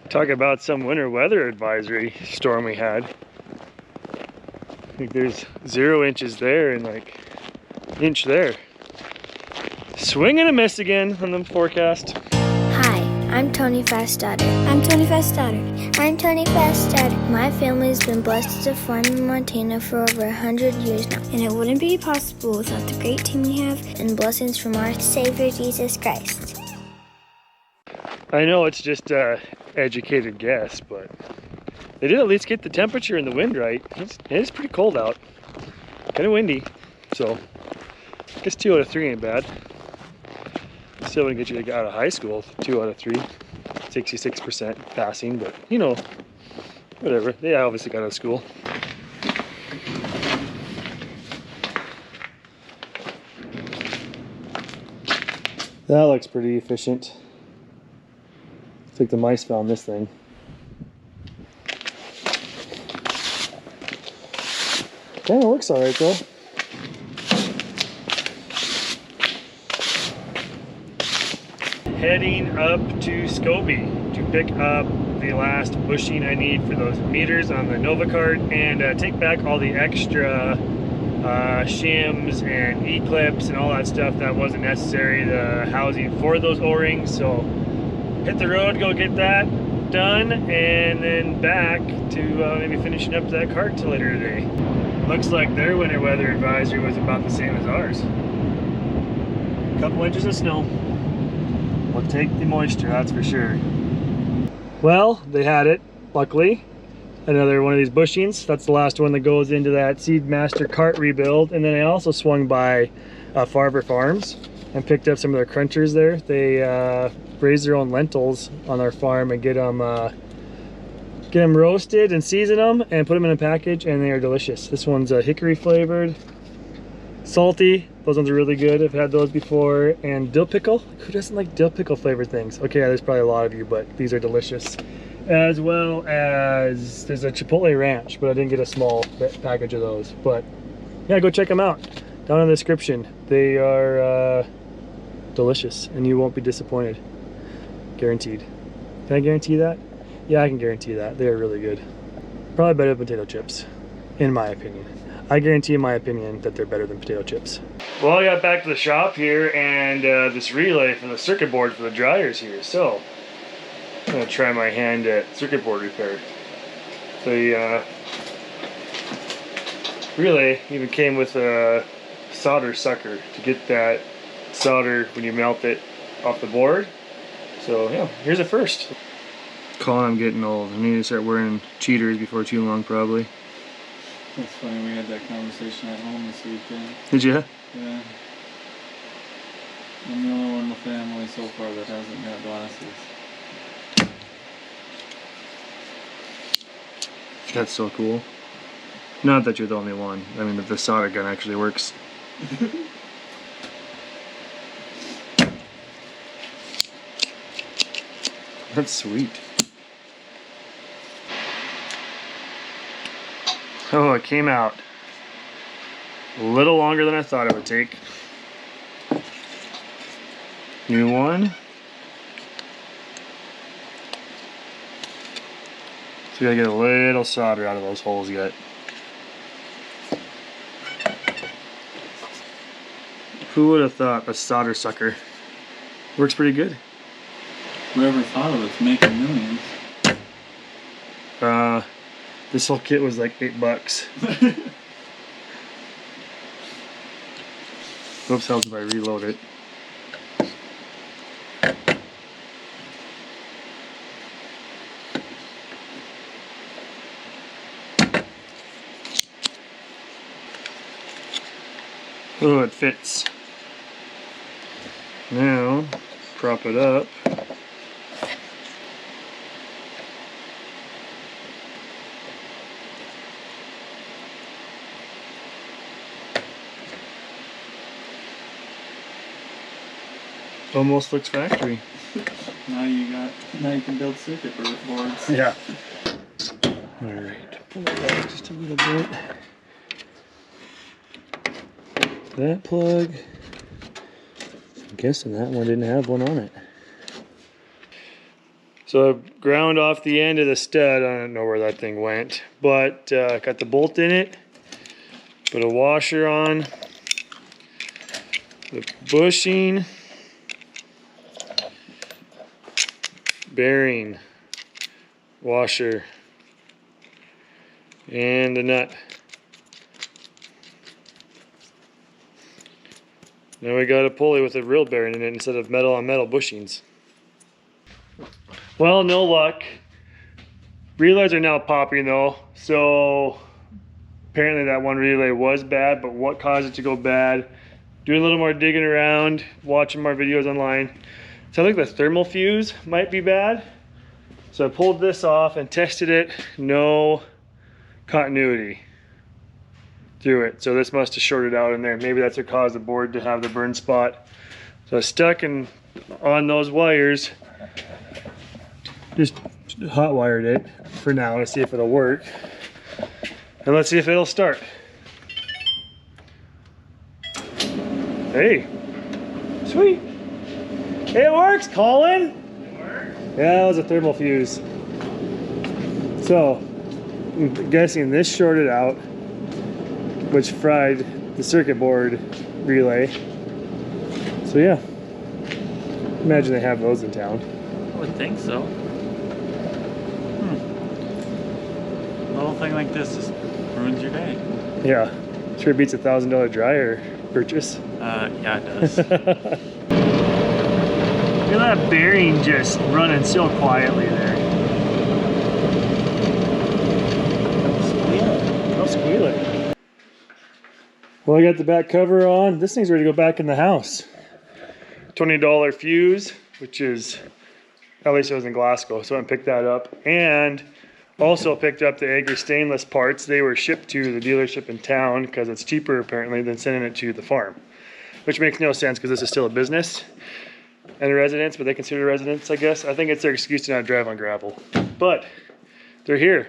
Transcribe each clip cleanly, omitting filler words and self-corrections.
Talk about some winter weather advisory storm we had. I think there's 0 inches there and like inch there. Swing and a miss again on the forecast. Hi, I'm Tony Fast's daughter. I'm Tony Fast's daughter. I'm Tony Fast's daughter. My family's been blessed to farm in Montana for over 100 years now, and it wouldn't be possible without the great team we have and blessings from our Savior Jesus Christ. I know it's just an educated guess, but they did at least get the temperature and the wind right. It is pretty cold out, kind of windy, so I guess 2 out of 3 ain't bad. Still wouldn't get you out of high school, 2 out of 3, 66% passing, but you know, whatever. They obviously got out of school. That looks pretty efficient. Looks like the mice found this thing. Kind of works all right though. Heading up to Scobie to pick up the last bushing I need for those meters on the Nova cart and take back all the extra shims and E-clips and all that stuff that wasn't necessary, the housing for those O-rings. So hit the road, go get that done, and then back to maybe finishing up that cart till later today. Looks like their winter weather advisory was about the same as ours. A couple inches of snow. We'll take the moisture, that's for sure. Well, they had it, luckily. Another one of these bushings. That's the last one that goes into that SeedMaster cart rebuild. And then I also swung by Phiber Farms and picked up some of their crunchers there. They raise their own lentils on their farm and get them roasted and season them and put them in a package, and they are delicious. This one's hickory flavored, salty. Those ones are really good. I've had those before. And dill pickle. Who doesn't like dill pickle flavored things? Okay, there's probably a lot of you, but these are delicious. As well as there's a Chipotle Ranch, but I didn't get a small package of those. But yeah, go check them out down in the description. They are delicious and you won't be disappointed. Guaranteed. Can I guarantee that? Yeah, I can guarantee that. They are really good. Probably better than potato chips, in my opinion. I guarantee in my opinion that they're better than potato chips. Well, I got back to the shop here and this relay for the circuit board for the dryers here. So I'm gonna try my hand at circuit board repair. The relay even came with a solder sucker to get that solder when you melt it off the board. So yeah, here's a first. Colin, I'm getting old. I need to start wearing cheaters before too long, probably. That's funny, we had that conversation at home this weekend. Did you? Yeah. I'm the only one in the family so far that hasn't got glasses. That's so cool. Not that you're the only one. I mean, the solder gun actually works. That's sweet. Oh, it came out a little longer than I thought it would take. New one. So we gotta get a little solder out of those holes yet. Who would have thought a solder sucker works pretty good? Whoever thought of it's making millions. This whole kit was like $8. Oops, helps if I reload it. Oh, it fits. Now, prop it up. Almost looks factory. Now you can build circuit boards. Yeah. All right, pull it back just a little bit. That plug. I'm guessing that one didn't have one on it. So So I ground off the end of the stud. I don't know where that thing went, but got the bolt in it. Put a washer on. The bushing. Bearing. Washer. And the nut. Now we got a pulley with a real bearing in it instead of metal on metal bushings. Well, no luck. Relays are now popping though, so apparently that one relay was bad, but what caused it to go bad? Doing a little more digging around, watching more videos online. So I think the thermal fuse might be bad. So I pulled this off and tested it, no continuity through it. So this must have shorted out in there. Maybe that's what caused the board to have the burn spot. So I stuck on those wires, just hot wired it for now to see if it'll work. And let's see if it'll start. Hey, sweet. Hey, it works, Colin. It works? Yeah, that was a thermal fuse. So, I'm guessing this shorted out, which fried the circuit board relay. So yeah, imagine they have those in town. I would think so. A little thing like this just ruins your day. Yeah, sure beats a $1,000 dryer purchase. Yeah, it does. Look at that bearing just running so quietly there. No squealing. Well, I got the back cover on. This thing's ready to go back in the house. $20 fuse, which is, at least it was in Glasgow, so I picked that up. And also picked up the Agri stainless parts. They were shipped to the dealership in town because it's cheaper apparently than sending it to the farm. Which makes no sense because this is still a business and a residence, but they consider a residence, I guess. I think it's their excuse to not drive on gravel. But they're here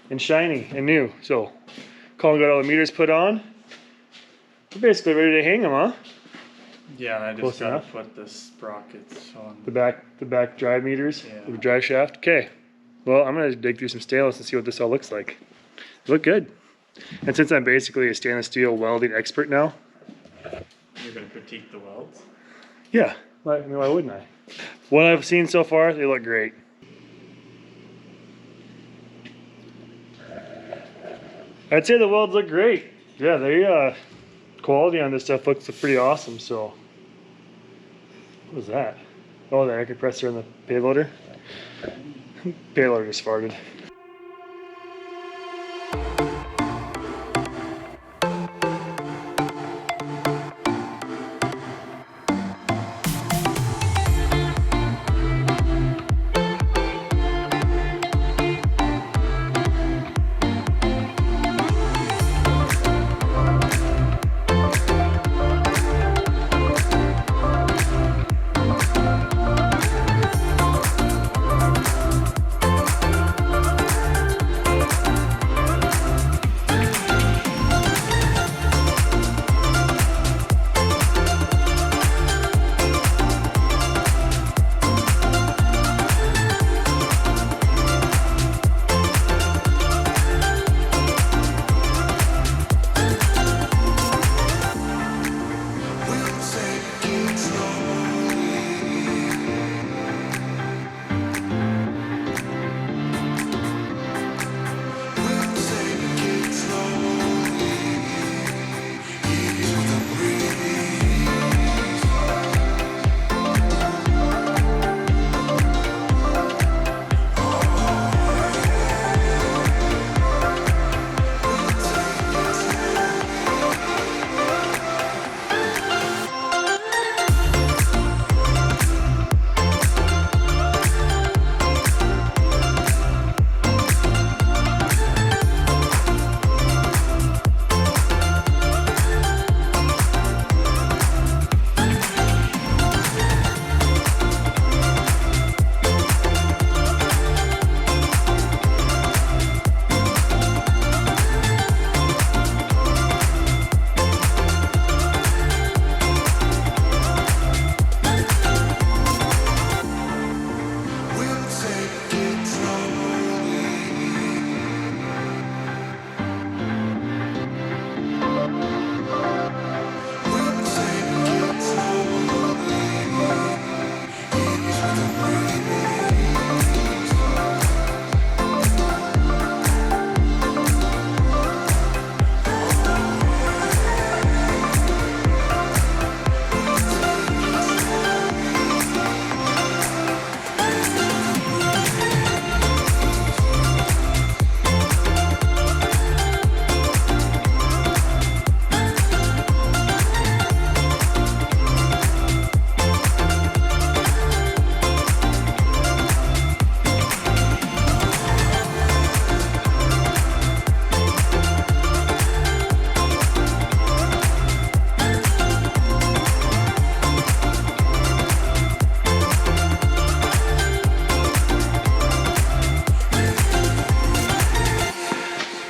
and shiny and new. So Colin got all the meters put on. We're basically ready to hang them, huh? Yeah, and I Close just gotta enough. put the sprockets on. The back drive meters, Yeah. the drive shaft. Okay. Well, I'm gonna dig through some stainless and see what this all looks like. They look good. And since I'm basically a stainless steel welding expert now. You're gonna critique the welds? Yeah, I mean, why wouldn't I? What I've seen so far, they look great. I'd say the welds look great. Yeah, they quality on this stuff looks pretty awesome. So, what was that? Oh, the air compressor and the payloader. Payloader just farted.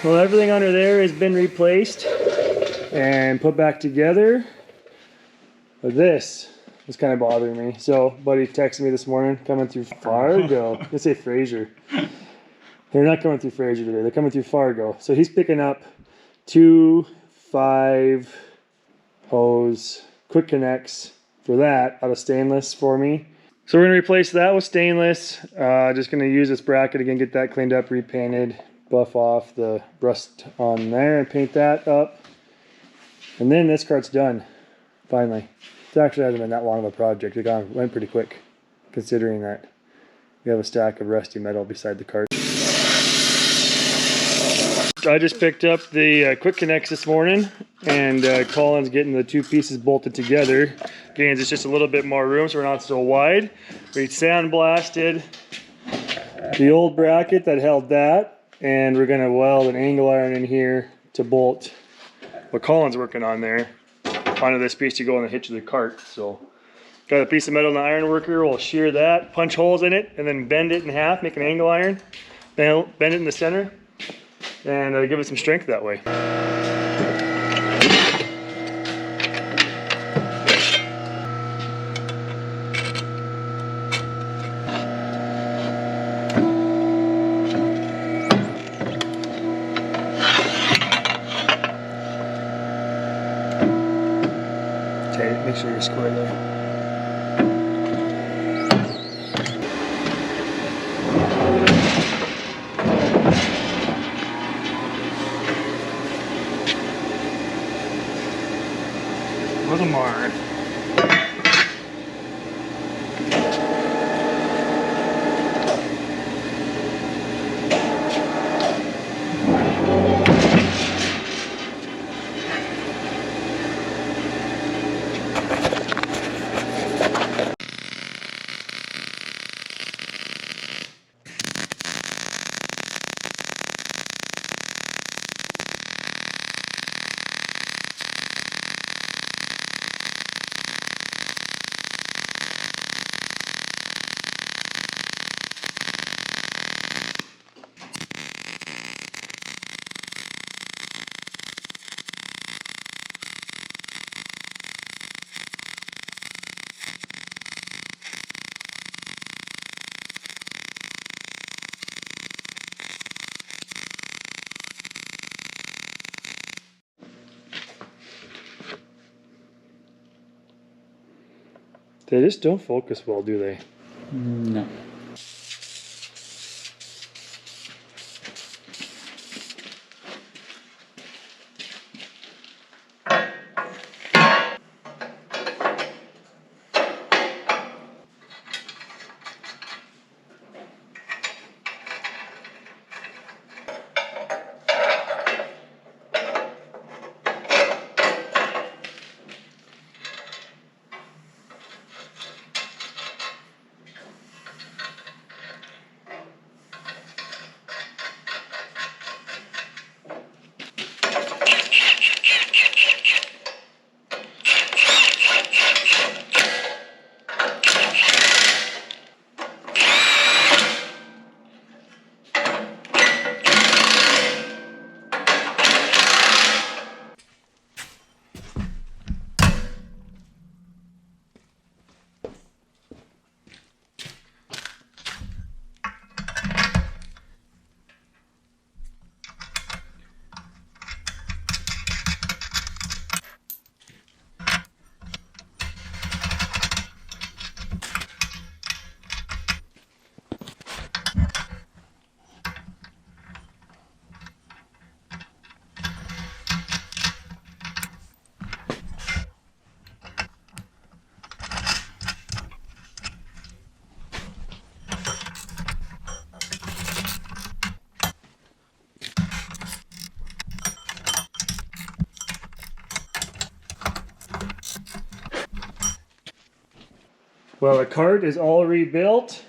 Well, everything under there has been replaced and put back together. But this was kind of bothering me. So, buddy texted me this morning, coming through Fargo. Let's say Fraser. They're not coming through Fraser today. They're coming through Fargo. So he's picking up 2 5 hose quick connects for that out of stainless for me. So we're gonna replace that with stainless. Just gonna use this bracket again, get that cleaned up, repainted, buff off the rust on there and paint that up. And then this cart's done, finally. It actually hasn't been that long of a project. It went pretty quick, considering that we have a stack of rusty metal beside the cart. I just picked up the quick connects this morning, and Colin's getting the 2 pieces bolted together. Again, it's just a little bit more room so we're not so wide. We sandblasted the old bracket that held that, and we're gonna weld an angle iron in here to bolt what Colin's working on there onto this piece to go on the hitch of the cart. So got a piece of metal and an iron worker. We'll shear that, punch holes in it, and then bend it in half, make an angle iron, bend it in the center, and give it some strength that way. Okay, make sure you're square there. Little more. They just don't focus well, do they? No. Well, the cart is all rebuilt.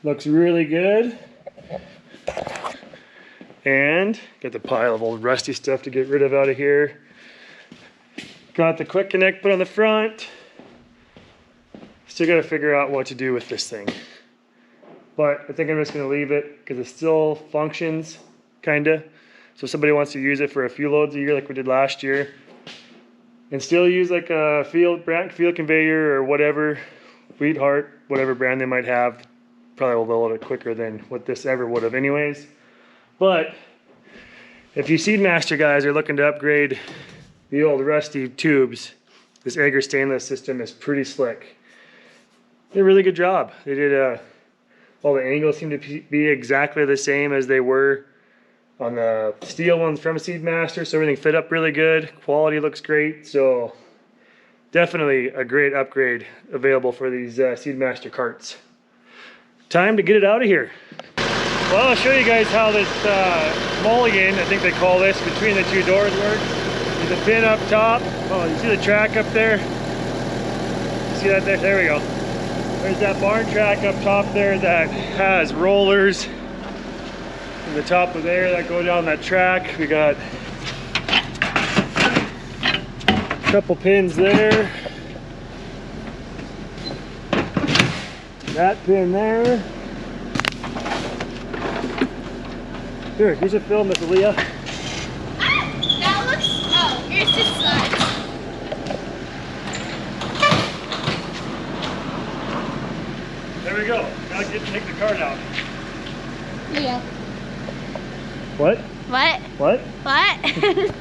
Looks really good. And got the pile of old rusty stuff to get rid of out of here. Got the quick connect put on the front. Still got to figure out what to do with this thing. But I think I'm just going to leave it because it still functions, kinda. So if somebody wants to use it for a few loads a year like we did last year, and still use like a field conveyor or whatever, Wheatheart, whatever brand they might have, probably will load it quicker than what this ever would have anyways. But if you SeedMaster guys are looking to upgrade the old rusty tubes, this Egger stainless system is pretty slick. Did a really good job. They did all the angles seem to be exactly the same as they were on the steel ones from SeedMaster, so everything fit up really good. Quality looks great, so definitely a great upgrade available for these SeedMaster carts. Time to get it out of here. Well, I'll show you guys how this mulligan, I think they call this, between the two doors works. There's a pin up top. Oh, you see the track up there? See that there? There we go. There's that barn track up top there that has rollers in the top of there that go down that track. We got a couple pins there. That pin there. Here, here's a film, Miss Leah. That looks, oh, here's this side. There we go. Now take the card out. Yeah. What? What? What? What?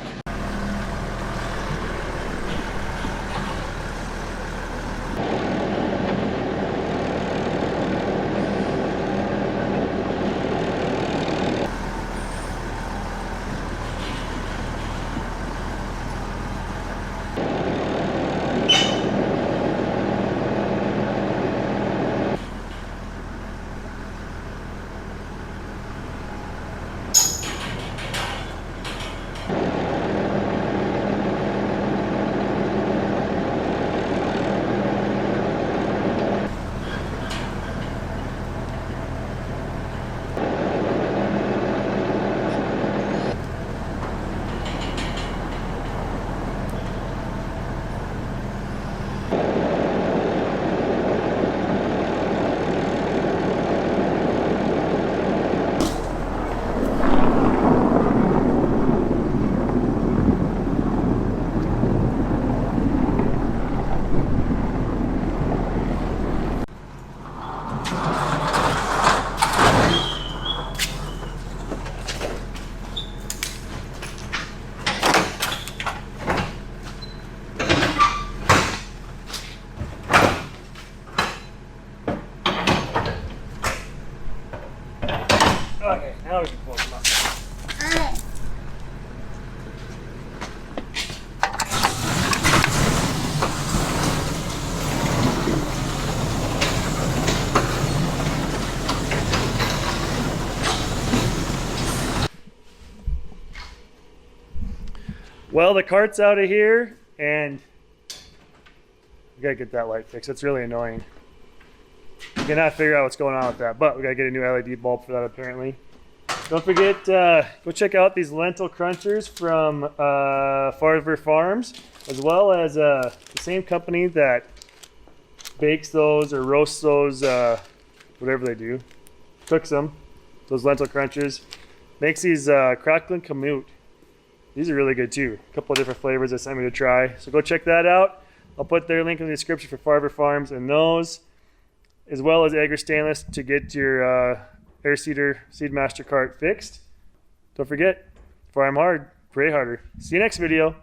Okay, now we can pull them up. Well, the cart's out of here, and we gotta get that light fixed. It's really annoying. We cannot figure out what's going on with that, but we gotta get a new LED bulb for that apparently. Don't forget, go check out these Lentil Crunchers from Phiber Farms, as well as the same company that bakes those or roasts those, whatever they do, cooks them, those Lentil Crunchers. Makes these Kracklin Kamut. These are really good too. A couple of different flavors they sent me to try. So go check that out. I'll put their link in the description for Phiber Farms and those, as well as Egger Stainless to get your air seeder SeedMaster cart fixed. Don't forget, farm hard, pray harder. See you next video.